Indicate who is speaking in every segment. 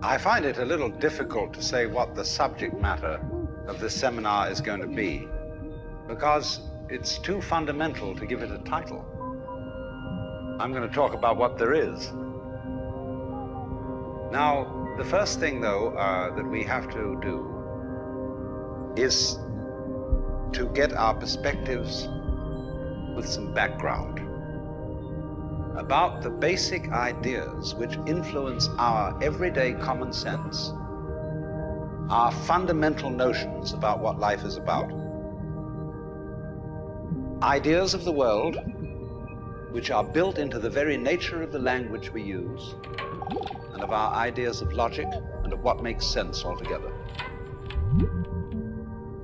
Speaker 1: I find it a little difficult to say what the subject matter of this seminar is going to be, because it's too fundamental to give it a title. I'm going to talk about what there is. Now, the first thing, though, that we have to do is to get our perspectives with some background about the basic ideas which influence our everyday common sense, our fundamental notions about what life is about. Ideas of the world which are built into the very nature of the language we use, and of our ideas of logic and of what makes sense altogether.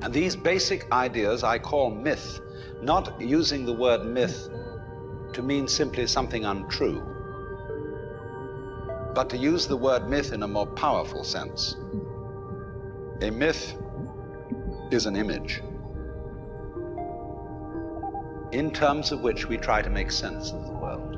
Speaker 1: And these basic ideas I call myth, not using the word myth to mean simply something untrue, but to use the word myth in a more powerful sense. A myth is an image in terms of which we try to make sense of the world.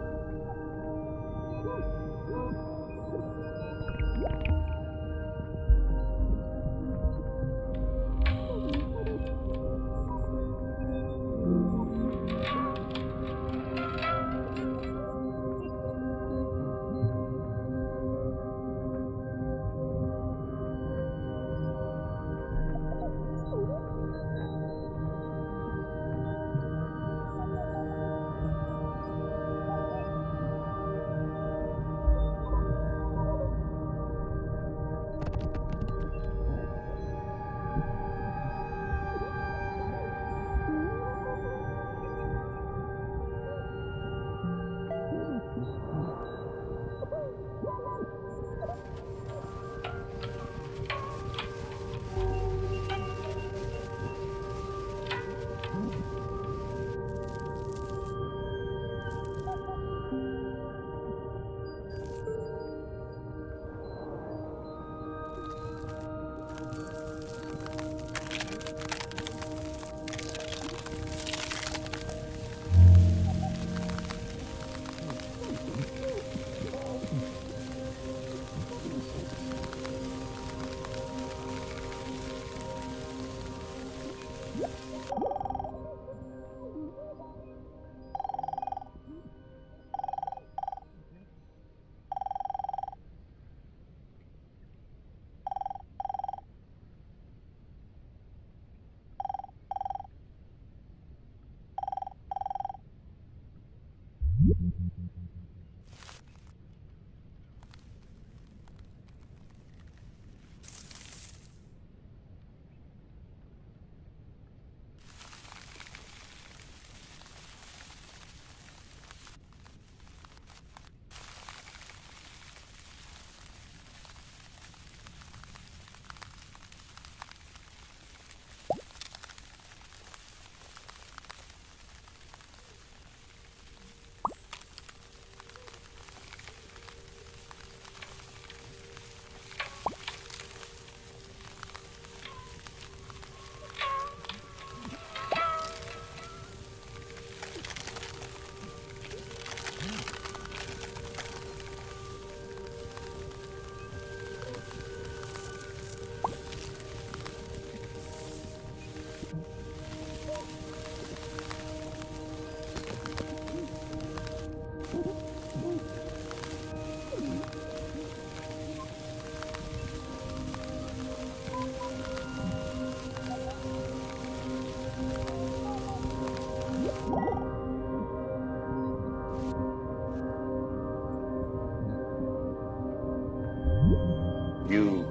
Speaker 1: You,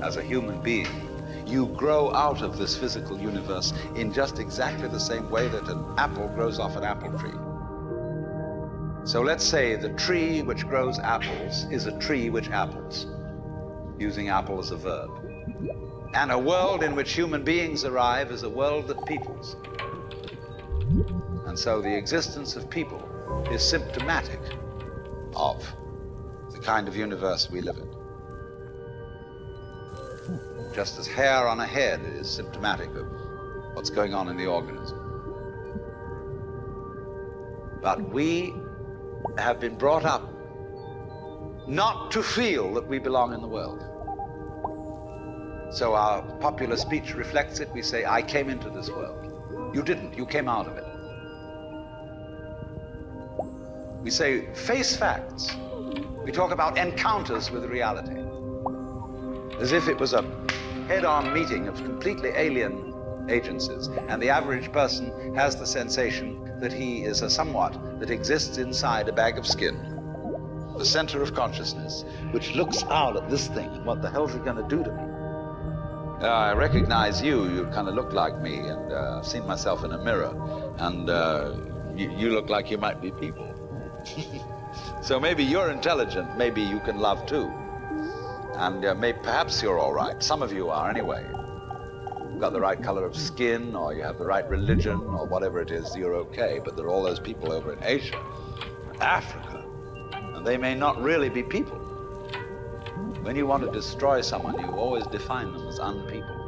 Speaker 1: as a human being, you grow out of this physical universe in just exactly the same way that an apple grows off an apple tree. So let's say the tree which grows apples is a tree which apples, using apple as a verb. And a world in which human beings arrive is a world that peoples. And so the existence of people is symptomatic of the kind of universe we live in. Just as hair on a head is symptomatic of what's going on in the organism. But we have been brought up not to feel that we belong in the world. So our popular speech reflects it. We say, I came into this world. You didn't, you came out of it. We say, face facts. We talk about encounters with reality, as if it was a head-on meeting of completely alien agencies, and the average person has the sensation that he is a somewhat that exists inside a bag of skin, the center of consciousness, which looks out at this thing, and what the hell's it gonna do to me? I recognize you, you kind of look like me, and I've seen myself in a mirror, and you look like you might be people. So maybe you're intelligent, maybe you can love too. And perhaps you're all right. Some of you are anyway. You've got the right color of skin, or you have the right religion, or whatever it is, you're okay. But there are all those people over in Asia, Africa, and they may not really be people. When you want to destroy someone, you always define them as unpeople.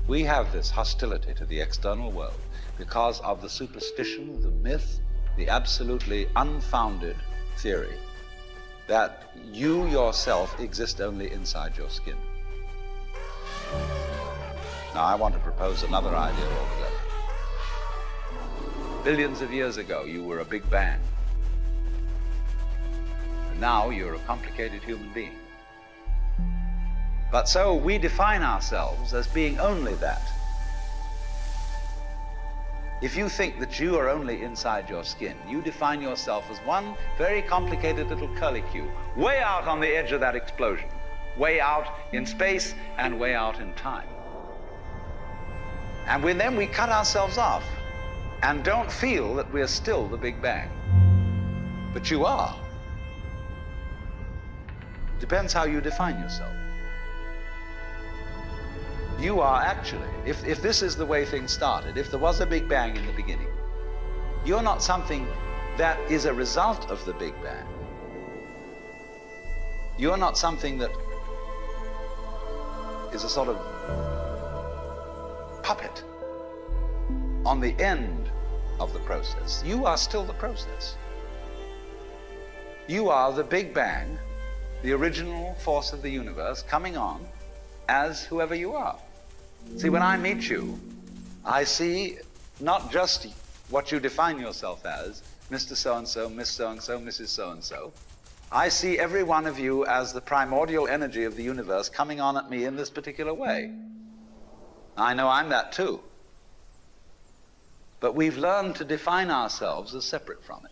Speaker 1: We have this hostility to the external world because of the superstition, the myth, the absolutely unfounded theory that you yourself exist only inside your skin. Now, I want to propose another idea altogether. Billions of years ago, you were a big bang. And now you're a complicated human being. But so we define ourselves as being only that. If you think that you are only inside your skin, you define yourself as one very complicated little curlicue, way out on the edge of that explosion, way out in space and way out in time. And then we cut ourselves off and don't feel that we're still the Big Bang. But you are. Depends how you define yourself. You are actually, if this is the way things started, if there was a Big Bang in the beginning, you're not something that is a result of the Big Bang. You're not something that is a sort of puppet on the end of the process. You are still the process. You are the Big Bang, the original force of the universe coming on as whoever you are. See, when I meet you, I see not just what you define yourself as, Mr. So-and-so, Miss So-and-so, Mrs. So-and-so. I see every one of you as the primordial energy of the universe coming on at me in this particular way. I know I'm that too. But we've learned to define ourselves as separate from it.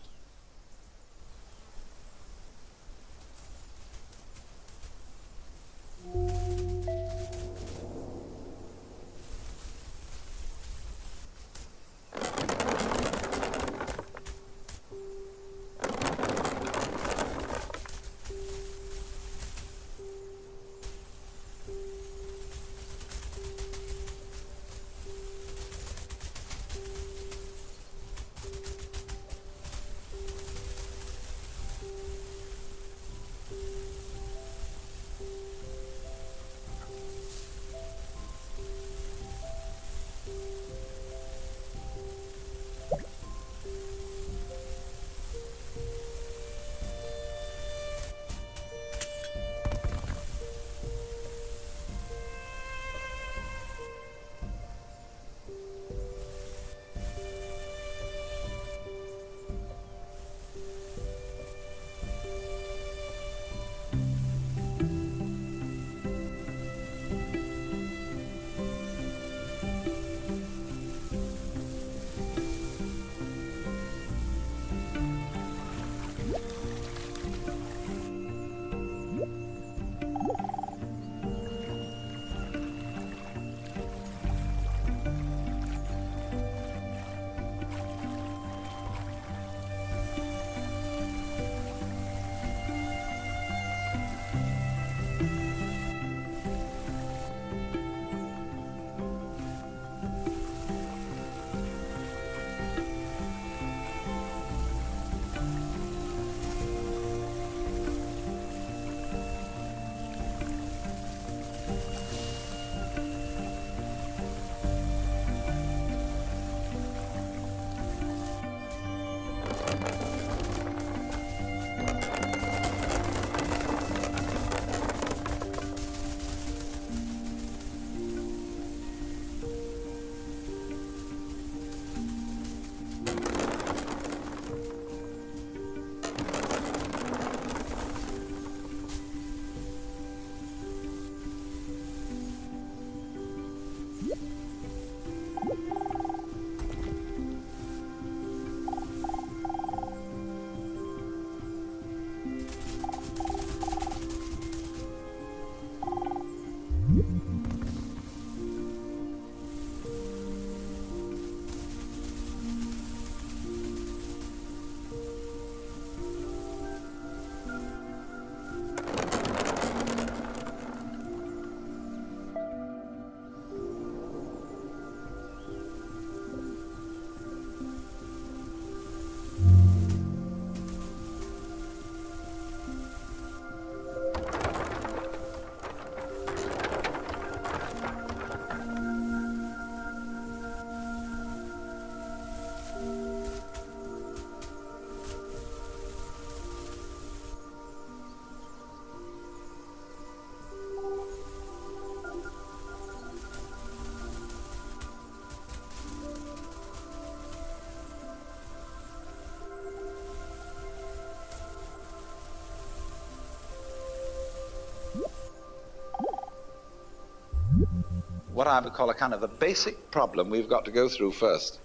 Speaker 1: what I would call a kind of a basic problem we've got to go through first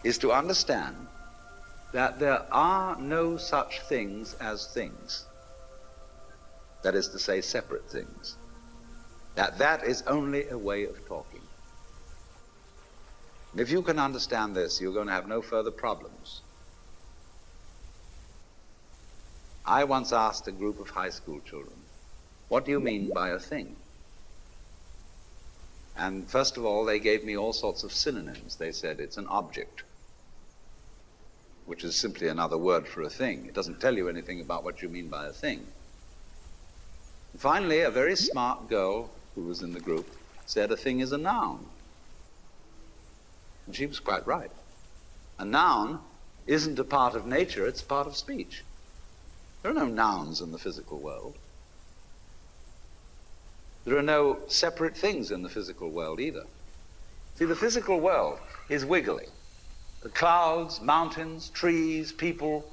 Speaker 1: is to understand that there are no such things as things. That is to say, separate things. That is only a way of talking. And if you can understand this, you're going to have no further problems. I once asked a group of high school children, what do you mean by a thing? And first of all, they gave me all sorts of synonyms. They said it's an object, which is simply another word for a thing. It doesn't tell you anything about what you mean by a thing. And finally, a very smart girl who was in the group said a thing is a noun. And she was quite right. A noun isn't a part of nature, it's a part of speech. There are no nouns in the physical world. There are no separate things in the physical world either. See, the physical world is wiggly. The clouds, mountains, trees, people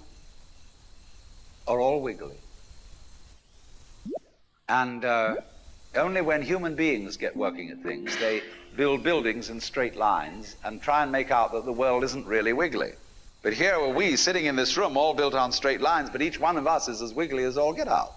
Speaker 1: are all wiggly. And only when human beings get working at things, they build buildings in straight lines and try and make out that the world isn't really wiggly. But here are we sitting in this room all built on straight lines, but each one of us is as wiggly as all get out.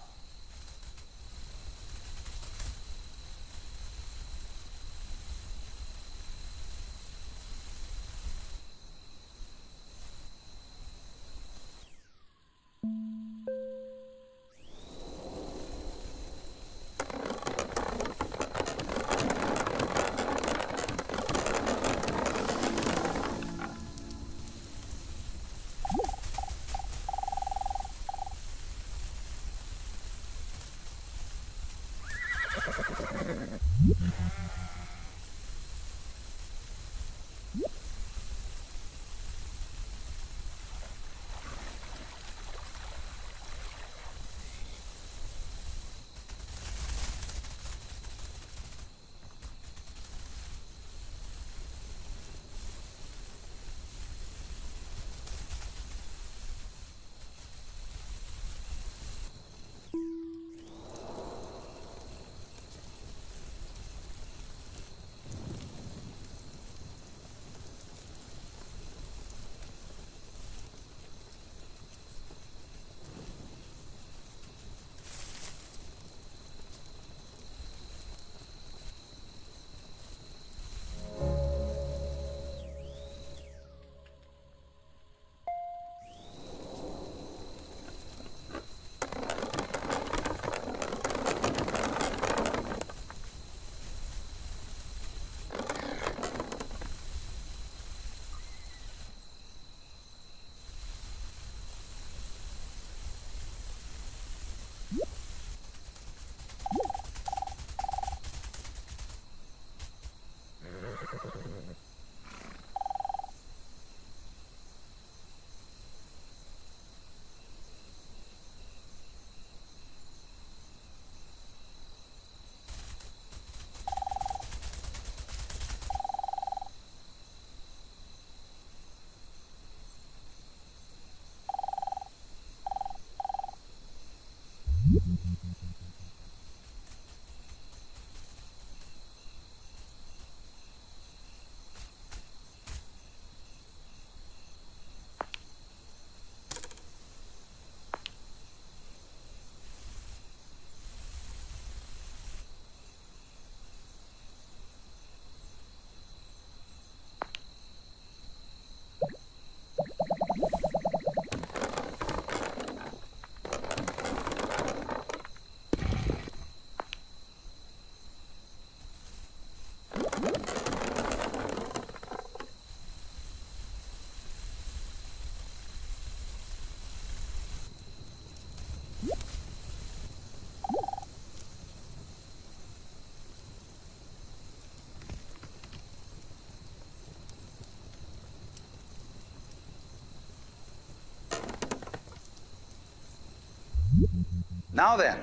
Speaker 1: Now then,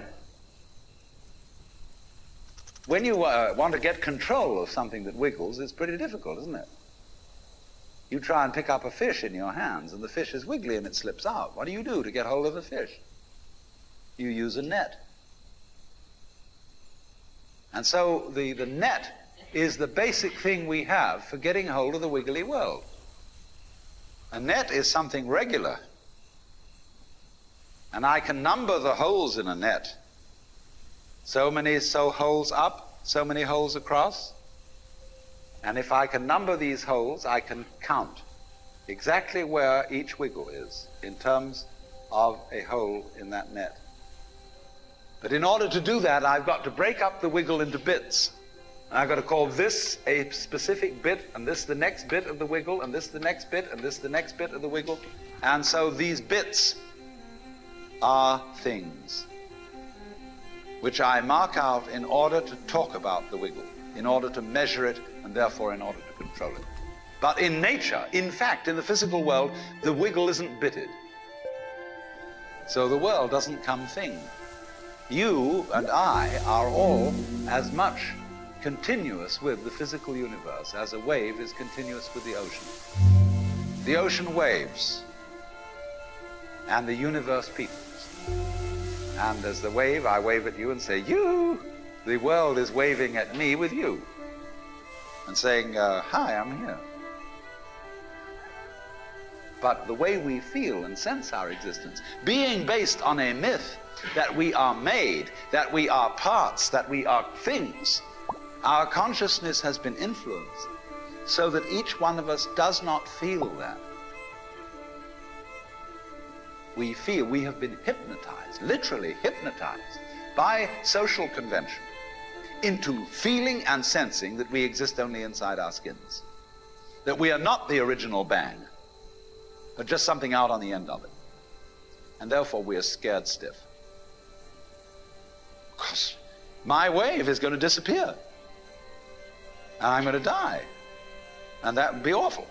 Speaker 1: when you want to get control of something that wiggles, it's pretty difficult, isn't it? You try and pick up a fish in your hands, and the fish is wiggly and it slips out. What do you do to get hold of the fish? You use a net. And so the net is the basic thing we have for getting hold of the wiggly world. A net is something regular, and I can number the holes in a net. So many holes up, so many holes across. And if I can number these holes, I can count exactly where each wiggle is in terms of a hole in that net. But in order to do that, I've got to break up the wiggle into bits. And I've got to call this a specific bit, and this the next bit of the wiggle, and this the next bit, and this the next bit of the wiggle. And so these bits are things which I mark out in order to talk about the wiggle, in order to measure it, and therefore in order to control it. But in nature, in fact, in the physical world, the wiggle isn't bitted. So the world doesn't come thing. You and I are all as much continuous with the physical universe as a wave is continuous with the ocean. The ocean waves, and the universe peoples. And as the wave, I wave at you and say, you. The world is waving at me with you and saying, hi, I'm here. But the way we feel and sense our existence, being based on a myth that we are made, that we are parts, that we are things, our consciousness has been influenced so that each one of us does not feel that. We feel we have been hypnotized, literally hypnotized, by social convention into feeling and sensing that we exist only inside our skins, that we are not the original bang, but just something out on the end of it. And therefore we are scared stiff. Because my wave is going to disappear, and I'm going to die, and that would be awful.